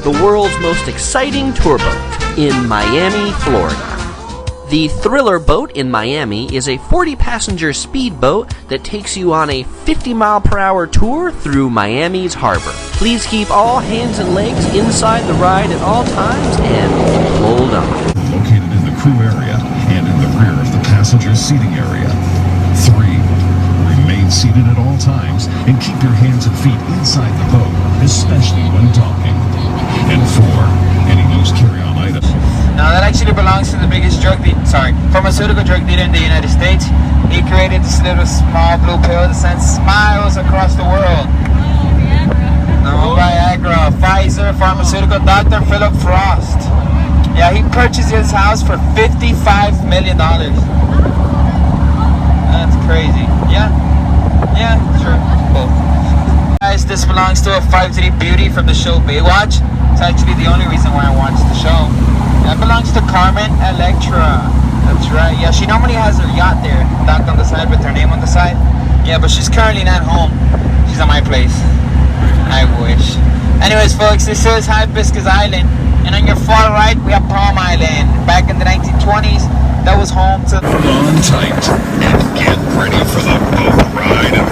the world's most exciting tour boat in Miami, Florida. The Thriller boat in Miami is a 40-passenger speedboat that takes you on a 50-mile-per-hour tour through Miami's harbor. Please keep all hands and legs inside the ride at all times and hold on. Located in the crew area and in the rear of the passenger seating area. 3. Remain seated at all times and keep your hands and feet inside the boat, especially when docking. And 4. Any loose carry-on items. Now that actually belongs to the biggest pharmaceutical drug dealer in the United States. He created this little small blue pill that sends smiles across the world. Viagra, Pfizer, pharmaceutical Dr. Philip Frost. Yeah, he purchased his house for $55 million. That's crazy. Yeah, sure, cool. Guys, this belongs to a 5'3" beauty from the show Baywatch. It's actually the only reason why I watched the show. That belongs to Carmen Electra. That's right. Yeah, she normally has her yacht there, docked on the side with her name on the side. Yeah, but she's currently not home. She's at my place. I wish. Anyways, folks, this is Hibiscus Island. And on your far right, we have Palm Island. Back in the 1920s, that was home to... Hold on tight and get ready for the boat ride of